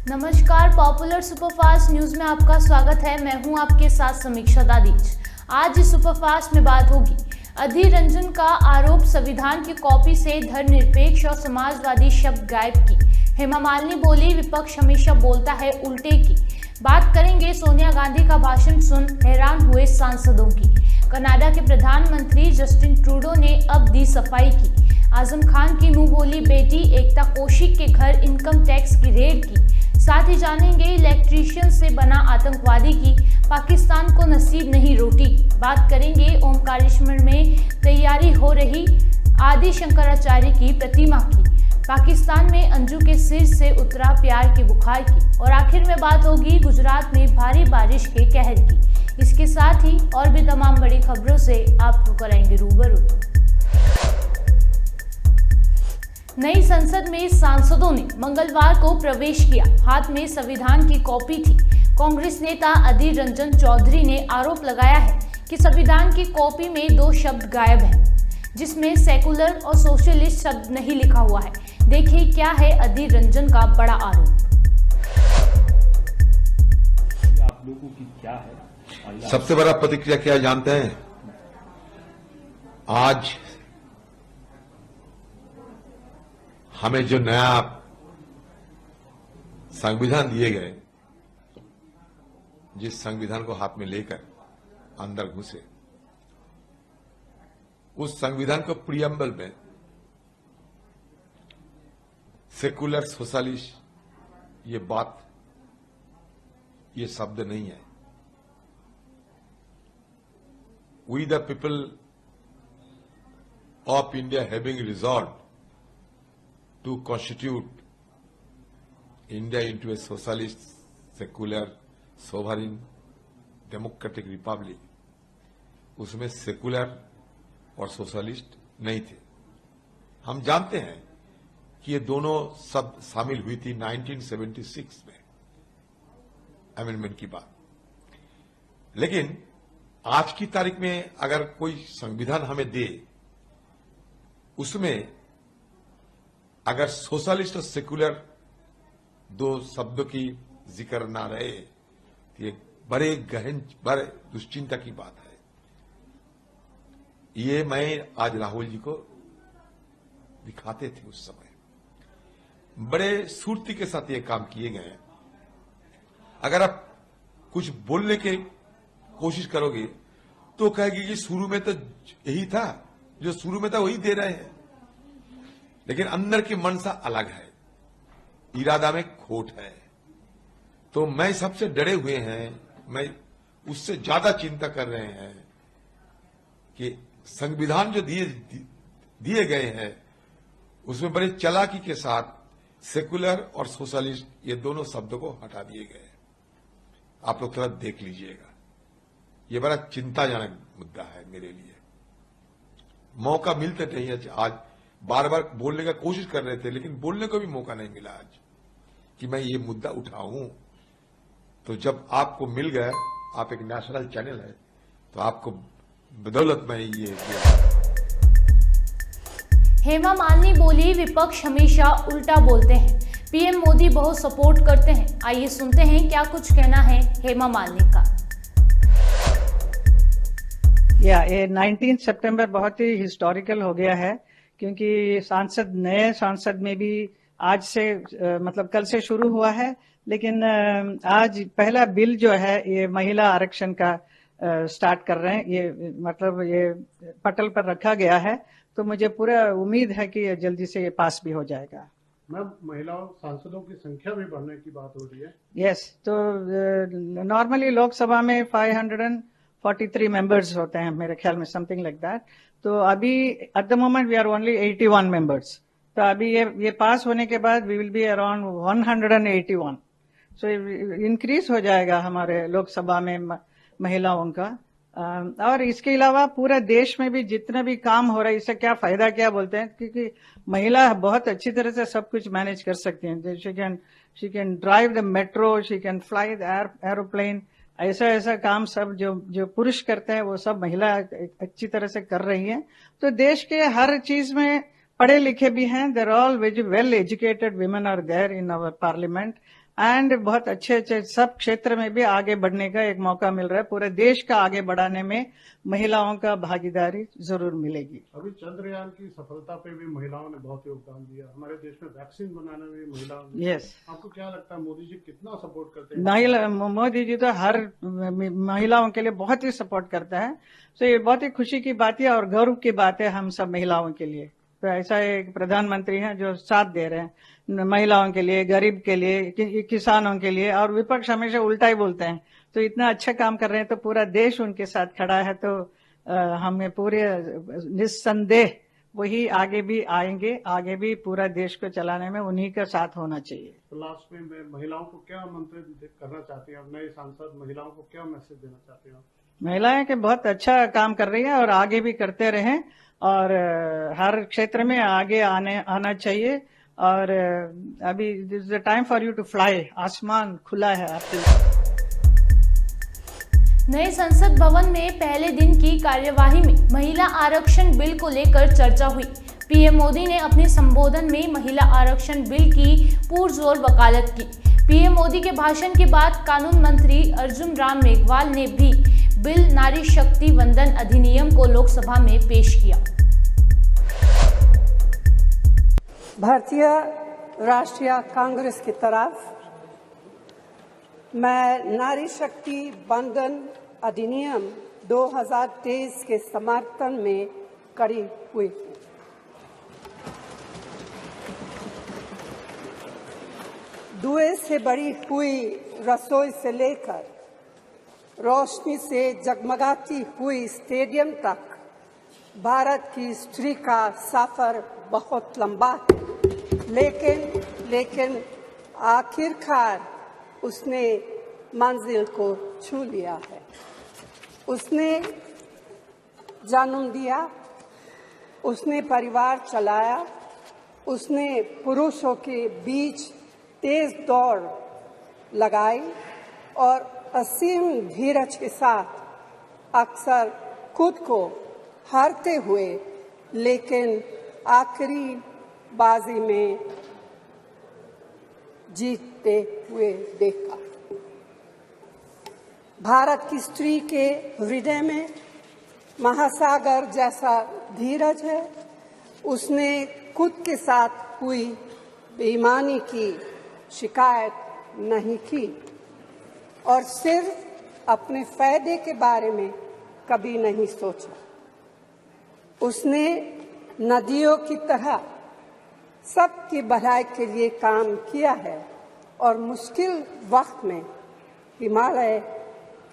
नमस्कार, popular superfast news में आपका स्वागत है। मैं हूं आपके साथ समीक्षा दादीज। आज इस सुपरफास्ट में बात होगी अधीर रंजन का आरोप, संविधान की कॉपी से धर्मनिरपेक्ष और समाजवादी शब्द गायब की। हेमा मालिनी बोली, विपक्ष हमेशा बोलता है उल्टे की। बात करेंगे सोनिया गांधी का भाषण सुन हैरान हुए सांसदों की। कनाडा के प्रधानमंत्री जस्टिन ट्रूडो ने अब दी सफाई की। आजम खान की मुंह बोली बेटी एकता कौशिक के घर इनकम टैक्स की रेड की। साथ ही जानेंगे इलेक्ट्रीशियन से बना आतंकवादी की पाकिस्तान को नसीब नहीं रोटी। बात करेंगे ओमकारेश्वर में तैयारी हो रही आदि शंकराचार्य की प्रतिमा की। पाकिस्तान में अंजू के सिर से उतरा प्यार के बुखार की। और आखिर में बात होगी गुजरात में भारी बारिश के कहर की। इसके साथ ही और भी तमाम बड़ी खबरों से आपको कराएंगे रूबरू। नई संसद में सांसदों ने मंगलवार को प्रवेश किया। हाथ में संविधान की कॉपी थी। कांग्रेस नेता अधीर रंजन चौधरी ने आरोप लगाया है कि संविधान की कॉपी में दो शब्द गायब हैं, जिसमें सेकुलर और सोशलिस्ट शब्द नहीं लिखा हुआ है। देखिए क्या है अधीर रंजन का बड़ा आरोप। आप लोगों की क्या है? सबसे बड़ा प्रतिक्रिया क्या जानते हैं? आज हमें जो नया संविधान दिए गए, जिस संविधान को हाथ में लेकर अंदर घुसे, उस संविधान को प्रियम्बल में सेकुलर सोशलिस्ट ये शब्द नहीं है। We the people of India having resolve to constitute India into a socialist, secular, sovereign, democratic republic, उसमें सेकुलर और सोशलिस्ट नहीं थे। हम जानते हैं कि ये दोनों शब्द शामिल हुई थी 1976 में अमेंडमेंट की बात। लेकिन आज की तारीख में अगर कोई संविधान हमें दे, उसमें अगर सोशलिस्ट और सेकुलर दो शब्दों की जिक्र ना रहे तो ये बड़े दुश्चिंता की बात है। ये मैं आज राहुल जी को दिखाते थे। उस समय बड़े सूर्ति के साथ ये काम किए गए हैं। अगर आप कुछ बोलने की कोशिश करोगे तो कहेगी कि शुरू में तो यही था, जो शुरू में था वही दे रहे हैं। लेकिन अंदर की मनसा अलग है, इरादा में खोट है। तो मैं सबसे डरे हुए हैं, मैं उससे ज्यादा चिंता कर रहे हैं कि संविधान जो दिए गए हैं उसमें बड़े चालाकी के साथ सेकुलर और सोशलिस्ट ये दोनों शब्दों को हटा दिए गए। आप लोग थोड़ा देख लीजिएगा, ये बड़ा चिंताजनक मुद्दा है मेरे लिए। मौका मिलते नहीं है। आज बार बार बोलने का कोशिश कर रहे थे, लेकिन बोलने को भी मौका नहीं मिला आज कि मैं ये मुद्दा उठाऊं। तो जब आपको मिल गया, आप एक नेशनल चैनल है, तो आपको बदौलत में ये किया। हेमा मालिनी बोली, विपक्ष हमेशा उल्टा बोलते हैं, पीएम मोदी बहुत सपोर्ट करते हैं। आइए सुनते हैं क्या कुछ कहना है हेमा मालिनी का। ये 19 सितंबर बहुत ही हिस्टोरिकल हो गया है, क्योंकि नए सांसद में भी आज से मतलब कल से शुरू हुआ है। लेकिन आज पहला बिल जो है ये महिला आरक्षण का स्टार्ट कर रहे हैं। ये मतलब ये पटल पर रखा गया है, तो मुझे पूरा उम्मीद है कि ये जल्दी से ये पास भी हो जाएगा। मैम, महिला सांसदों की संख्या भी बढ़ने की बात हो रही है। यस, तो नॉर्मली लोकसभा में 543 मेंबर्स होते हैं मेरे ख्याल में, समथिंग लाइक दैट। तो अभी at the moment we are only 81 members. तो अभी ये पास होने के बाद we will be around 181। So increase हो जाएगा हमारे लोकसभा में महिलाओं का। और इसके अलावा पूरे देश में भी जितना भी काम हो रहा है, इससे क्या फायदा क्या बोलते हैं, क्योंकि महिला बहुत अच्छी तरह से सब कुछ मैनेज कर सकती हैं। She can drive the metro, she can fly the aeroplane. ऐसा काम सब जो पुरुष करते हैं वो सब महिला अच्छी तरह से कर रही हैं। तो देश के हर चीज में पढ़े लिखे भी हैं, there all well educated women are there in our parliament. And बहुत अच्छे अच्छे सब क्षेत्र में भी आगे बढ़ने का एक मौका मिल रहा है। पूरे देश का आगे बढ़ाने में महिलाओं का भागीदारी जरूर मिलेगी। अभी चंद्रयान की सफलता पे भी महिलाओं ने बहुत योगदान दिया। हमारे देश में वैक्सीन बनाने में भी महिलाओं ने। यस, आपको क्या लगता है मोदी जी कितना सपोर्ट करते हैं? मोदी जी तो हर महिलाओं के लिए बहुत ही सपोर्ट करता है। तो ये बहुत ही खुशी की बात है और गौरव की बात है हम सब महिलाओं के लिए। तो ऐसा एक प्रधानमंत्री हैं जो साथ दे रहे हैं महिलाओं के लिए, गरीब के लिए, किसानों के लिए, और विपक्ष हमेशा उल्टा ही बोलते हैं। तो इतना अच्छा काम कर रहे हैं तो पूरा देश उनके साथ खड़ा है। तो हमें पूरे निस्संदेह वही आगे भी आएंगे, आगे भी पूरा देश को चलाने में उन्हीं का साथ होना चाहिए। तो लास्ट में महिलाओं को क्या मंत्र करना चाहते हैं? नए सांसद महिलाओं को क्या मैसेज देना चाहते हैं? महिलाएं के बहुत अच्छा काम कर रही हैं और आगे भी करते रहें और हर क्षेत्र में आगे आना चाहिए। और अभी this is the time for you to fly. आसमान खुला है आपके लिए। नए संसद भवन में पहले दिन की कार्यवाही में महिला आरक्षण बिल को लेकर चर्चा हुई। पीएम मोदी ने अपने संबोधन में महिला आरक्षण बिल की पुरजोर वकालत की। पीएम मोदी के भाषण के बाद कानून मंत्री अर्जुन राम मेघवाल ने भी बिल नारी शक्ति वंदन अधिनियम को लोकसभा में पेश किया। भारतीय राष्ट्रीय कांग्रेस की तरफ मैं नारी शक्ति वंदन अधिनियम 2023 के समर्थन में खड़ी हुई। धुएं से भरी हुई रसोई से लेकर रोशनी से जगमगाती हुई स्टेडियम तक भारत की स्त्री का सफर बहुत लंबा है। लेकिन आखिरकार उसने मंजिल को छू लिया है। उसने जन्म दिया, उसने परिवार चलाया, उसने पुरुषों के बीच तेज दौड़ लगाई और असीम धीरज के साथ अक्सर खुद को हारते हुए लेकिन आखिरी बाजी में जीतते हुए देखा। भारत की स्त्री के हृदय में महासागर जैसा धीरज है। उसने खुद के साथ हुई बेईमानी की शिकायत नहीं की और सिर्फ अपने फायदे के बारे में कभी नहीं सोचा। उसने नदियों की तरह सबकी भलाई के लिए काम किया है और मुश्किल वक्त में हिमालय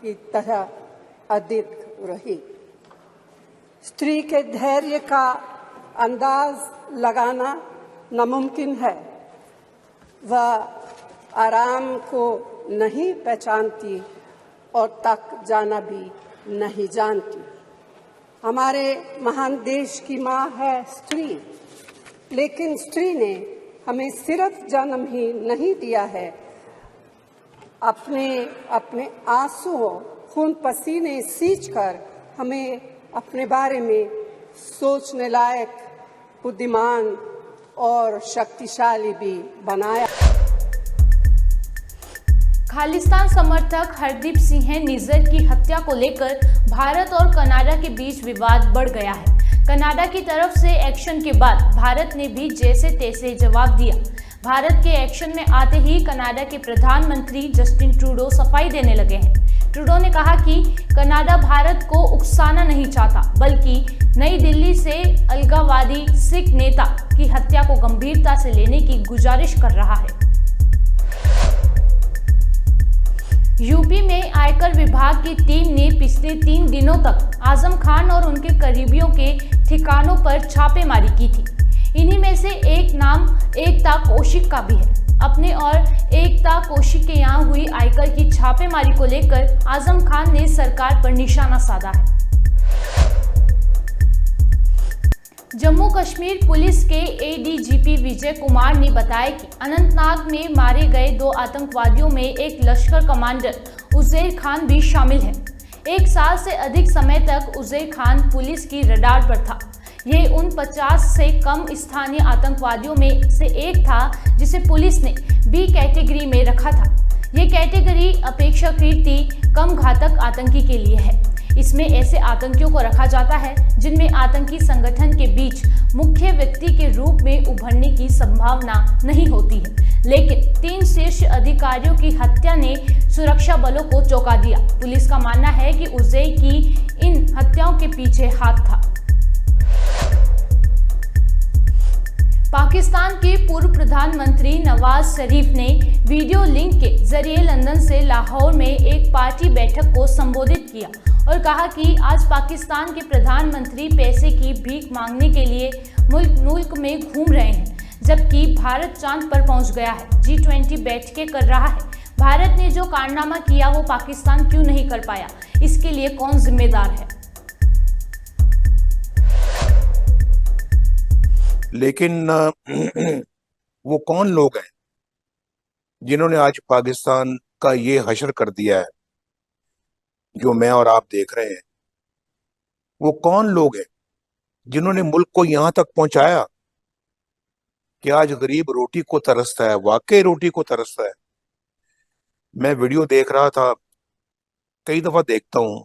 की तरह अडिग रही। स्त्री के धैर्य का अंदाज लगाना नामुमकिन है। वह आराम को नहीं पहचानती और तक जाना भी नहीं जानती। हमारे महान देश की माँ है स्त्री, लेकिन स्त्री ने हमें सिर्फ जन्म ही नहीं दिया है, अपने आंसुओं खून पसीने सींचकर हमें अपने बारे में सोचने लायक, बुद्धिमान और शक्तिशाली भी बनाया। खालिस्तान समर्थक हरदीप सिंह निज्जर की हत्या को लेकर भारत और कनाडा के बीच विवाद बढ़ गया है। कनाडा की तरफ से एक्शन के बाद भारत ने भी जैसे तैसे जवाब दिया। भारत के एक्शन में आते ही कनाडा के प्रधानमंत्री जस्टिन ट्रूडो सफाई देने लगे हैं। ट्रूडो ने कहा कि कनाडा भारत को उकसाना नहीं चाहता, बल्कि नई दिल्ली से अलगाववादी सिख नेता की हत्या को गंभीरता से लेने की गुजारिश कर रहा है। यूपी में आयकर विभाग की टीम ने पिछले 3 दिनों तक आजम खान और उनके करीबियों के ठिकानों पर छापेमारी की थी। इन्हीं में से एक नाम एकता कौशिक का भी है। अपने और एकता कौशिक के यहाँ हुई आयकर की छापेमारी को लेकर आजम खान ने सरकार पर निशाना साधा है। जम्मू कश्मीर पुलिस के एडीजीपी विजय कुमार ने बताया कि अनंतनाग में मारे गए 2 आतंकवादियों में एक लश्कर कमांडर उजैर खान भी शामिल है। 1 साल से अधिक समय तक उजैर खान पुलिस की रडार पर था। ये उन 50 से कम स्थानीय आतंकवादियों में से एक था जिसे पुलिस ने बी कैटेगरी में रखा था। ये कैटेगरी अपेक्षाकृत कम घातक आतंकी के लिए है। इसमें ऐसे आतंकियों को रखा जाता है जिनमें आतंकी संगठन के बीच मुख्य व्यक्ति के रूप में उभरने की संभावना नहीं होती है। लेकिन 3 शीर्ष अधिकारियों की हत्या ने सुरक्षा बलों को चौंका दिया। पुलिस का मानना है कि उजैर की इन हत्याओं के पीछे हाथ था। पाकिस्तान के पूर्व प्रधानमंत्री नवाज शरीफ ने वीडियो लिंक के जरिए लंदन से लाहौर में एक पार्टी बैठक को संबोधित किया और कहा कि आज पाकिस्तान के प्रधानमंत्री पैसे की भीख मांगने के लिए मुल्क में घूम रहे हैं, जबकि भारत चांद पर पहुंच गया है, G20 बैठकें कर रहा है। भारत ने जो कारनामा किया वो पाकिस्तान क्यों नहीं कर पाया, इसके लिए कौन जिम्मेदार है? लेकिन वो कौन लोग हैं जिन्होंने आज पाकिस्तान का ये हशर कर दिया है जो मैं और आप देख रहे हैं? वो कौन लोग हैं जिन्होंने मुल्क को यहां तक पहुंचाया कि आज गरीब रोटी को तरसता है, वाकई रोटी को तरसता है। मैं वीडियो देख रहा था, कई दफा देखता हूं,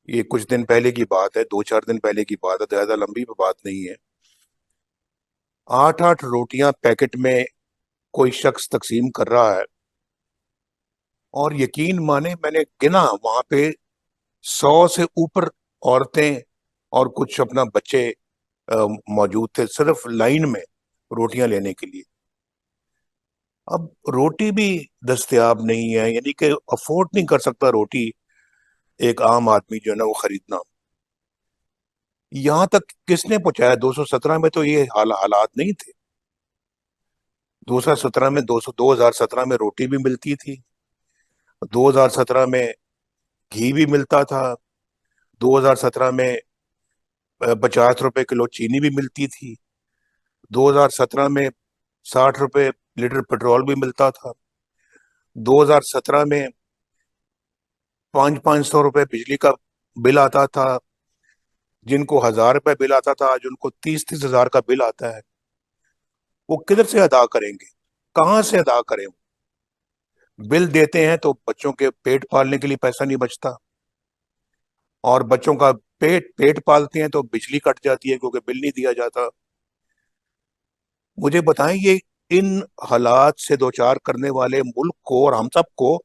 ये कुछ दिन पहले की बात है, 2-4 दिन पहले की बात है, ज्यादा लंबी बात नहीं है। 8-8 रोटियां पैकेट में कोई शख्स तकसीम कर रहा है और यकीन माने मैंने गिना वहां पे 100 से ऊपर औरतें और कुछ अपना बच्चे मौजूद थे सिर्फ लाइन में रोटियां लेने के लिए। अब रोटी भी दस्तयाब नहीं है, यानी कि अफोर्ड नहीं कर सकता रोटी एक आम आदमी जो है ना वो खरीदना। यहां तक किसने पहुंचाया? 217 में तो ये हालात नहीं थे। 2017 में रोटी भी मिलती थी, 2017 में घी भी मिलता था, 2017 में 50 रुपए किलो चीनी भी मिलती थी, 2017 में 60 रुपए लीटर पेट्रोल भी मिलता था, 2017 में 500-500 रुपए बिजली का बिल आता था। जिनको 1000 रुपए बिल आता था आज उनको 30-30 हजार का बिल आता है। वो किधर से अदा करेंगे? कहां से अदा करें? बिल देते हैं तो बच्चों के पेट पालने के लिए पैसा नहीं बचता, और बच्चों का पेट पालते हैं तो बिजली कट जाती है क्योंकि बिल नहीं दिया जाता। मुझे बताएं, ये इन हालात से दो चार करने वाले मुल्क को और हम सबको,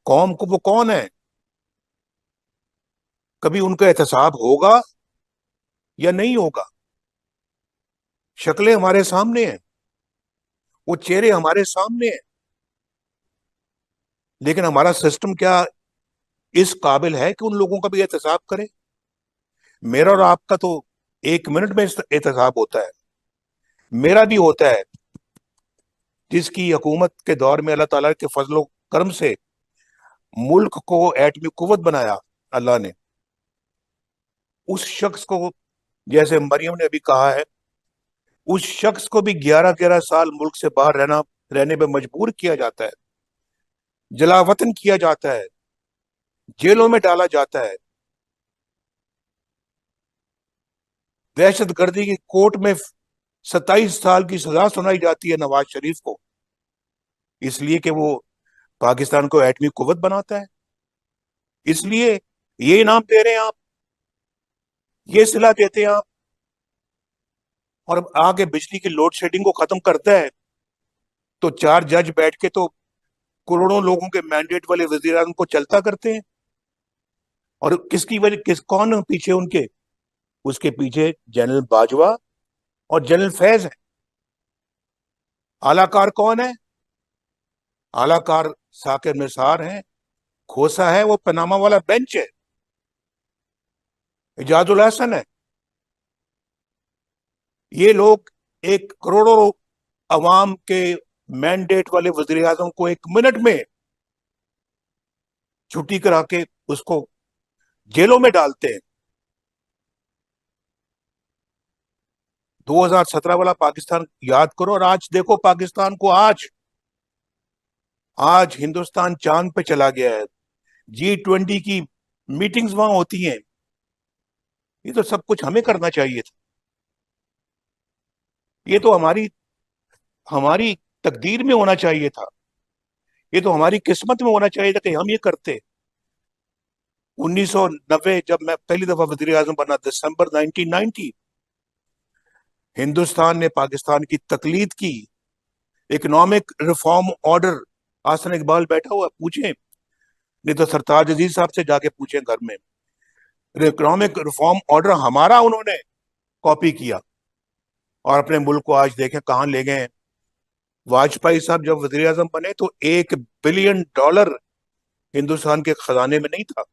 कौम को, वो कौन है? कभी उनका एहतसाब होगा या नहीं होगा? शक्लें हमारे सामने हैं, वो चेहरे हमारे सामने हैं, लेकिन हमारा सिस्टम क्या इस काबिल है कि उन लोगों का भी एहतसाब करे? मेरा और आपका तो 1 मिनट में एहतसाब होता है, मेरा भी होता है। जिसकी हुकूमत के दौर में अल्लाह ताला के फजलो करम से मुल्क को एटमी कुव्वत बनाया अल्लाह ने, उस शख्स को, जैसे मरियम ने अभी कहा है, उस शख्स को भी 11-11 साल मुल्क से बाहर रहने पे मजबूर किया जाता है, जलावतन किया जाता है, जेलों में डाला जाता है, दहशतगर्दी की कोर्ट में 27 साल की सजा सुनाई जाती है नवाज शरीफ को, इसलिए कि वो पाकिस्तान को एटमी कुव्वत बनाता है। इसलिए ये इनाम दे रहे हैं आप, ये सिला देते हैं आप, और अब आगे बिजली की लोड शेडिंग को खत्म करता है तो 4 जज बैठ के तो करोड़ों लोगों के मैंडेट वाले वजीर आज़म को चलता करते हैं। और किसकी वजह, कौन पीछे उनके? उसके पीछे जनरल बाजवा और जनरल फैज है। आलाकार कौन है? आलाकार साकिर निसार है, खोसा है, वो पनामा वाला बेंच है, इजाजुल हसन है। ये लोग एक करोड़ों अवाम के मैंडेट वाले वजीर आजम को 1 मिनट में छुट्टी करा के उसको जेलों में डालते हैं। 2017 वाला पाकिस्तान याद करो और आज देखो पाकिस्तान को। आज हिंदुस्तान चांद पे चला गया है, G20 की मीटिंग्स वहां होती हैं। ये तो सब कुछ हमें करना चाहिए था। ये तो हमारी तकदीर में होना चाहिए था, ये तो हमारी किस्मत में होना चाहिए था कि हम ये करते। 1990 जब मैं पहली दफा वजीर आजम बना, दिसंबर 1990, हिंदुस्तान ने पाकिस्तान की तकलीद की। इकोनॉमिक रिफॉर्म ऑर्डर, आसन इकबाल बैठा हुआ, पूछें, नहीं तो सरताज अजीज साहब से जाके पूछें घर में। इकोनॉमिक रिफॉर्म ऑर्डर हमारा उन्होंने कॉपी किया और अपने मुल्क को आज देखें कहां ले गए हैं। वाजपेयी साहब जब वजीर आजम बने तो $1 बिलियन हिंदुस्तान के खजाने में नहीं था,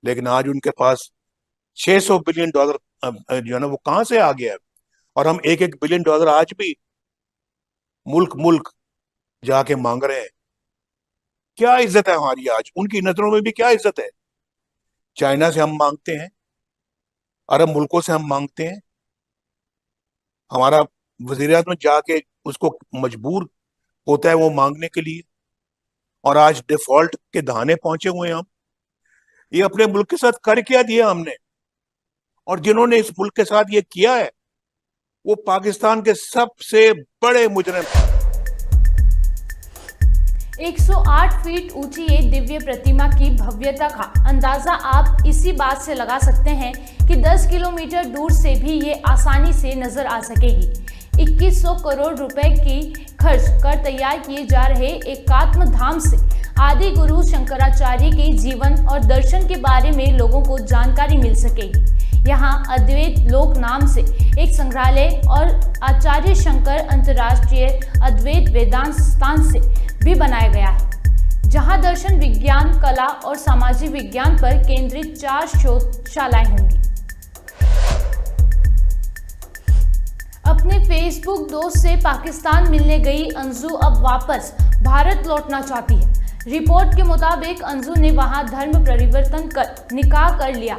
लेकिन आज उनके पास $600 बिलियन जो है ना, वो कहां से आ गया है। और हम $1 बिलियन आज भी मुल्क जाके मांग रहे हैं। क्या इज्जत है हमारी आज, उनकी नजरों में भी क्या इज्जत है। चाइना से हम मांगते हैं, अरब मुल्कों से हम मांगते हैं, हमारा वजीर आज़म जाके उसको मजबूर होता है वो मांगने के लिए, और आज डिफॉल्ट के दहाने पहुंचे हुए हैं हम। ये अपने मुल्क के साथ कर क्या दिया हमने, और जिन्होंने इस मुल्क के साथ ये किया है वो पाकिस्तान के सबसे बड़े मुजरिम। 108 फीट ऊंची ये दिव्य प्रतिमा की भव्यता का अंदाजा आप इसी बात से लगा सकते हैं कि 10 किलोमीटर दूर से भी ये आसानी से नजर आ सकेगी। 2100 करोड़ रुपए की खर्च कर तैयार किए जा रहे एकात्म धाम से आदि गुरु शंकराचार्य के जीवन और दर्शन के बारे में लोगों को जानकारी मिल सकेगी। यहाँ अद्वैत लोक नाम से एक संग्रहालय और आचार्य शंकर अंतर्राष्ट्रीय अद्वैत वेदांत संस्थान से भी बनाया गया है, जहां दर्शन, विज्ञान, कला और सामाजिक विज्ञान पर केंद्रित 4 शोधशालाएं होंगी। अपने फेसबुक दोस्त से पाकिस्तान मिलने गई अंजू अब वापस भारत लौटना चाहती है। रिपोर्ट के मुताबिक अंजू ने वहां धर्म परिवर्तन कर निकाह कर लिया।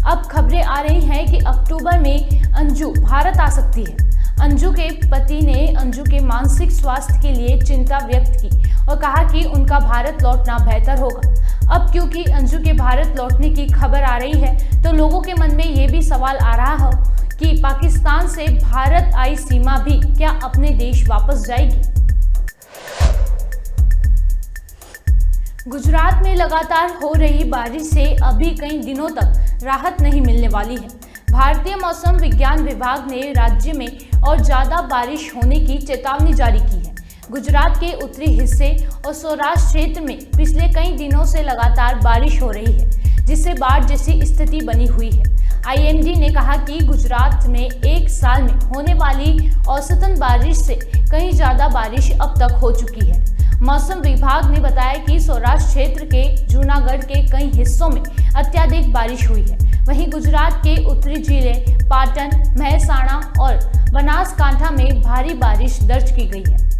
अब खबरें आ रही हैं कि अक्टूबर में अंजू भारत आ सकती है। अंजू के पति ने अंजू के मानसिक स्वास्थ्य के लिए चिंता व्यक्त की और कहा कि उनका भारत लौटना बेहतर होगा। अब क्योंकि अंजू के भारत लौटने की खबर आ रही है तो लोगों के मन में ये भी सवाल आ रहा हो कि पाकिस्तान से भारत आई सीमा भी क्या अपने देश वापस जाएगी। गुजरात में लगातार हो रही बारिश से अभी कई दिनों तक राहत नहीं मिलने वाली है। भारतीय मौसम विज्ञान विभाग ने राज्य में और ज़्यादा बारिश होने की चेतावनी जारी की है। गुजरात के उत्तरी हिस्से और सौराष्ट्र क्षेत्र में पिछले कई दिनों से लगातार बारिश हो रही है, जिससे बाढ़ जैसी स्थिति बनी हुई है। आईएमडी ने कहा कि गुजरात में एक साल में होने वाली औसतन बारिश से कहीं ज़्यादा बारिश अब तक हो चुकी है। मौसम विभाग ने बताया कि सौराष्ट्र क्षेत्र के जूनागढ़ के कई हिस्सों में अत्यधिक बारिश हुई है। वहीं गुजरात के उत्तरी जिले पाटन, महसाणा और बनासकांठा में भारी बारिश दर्ज की गई है।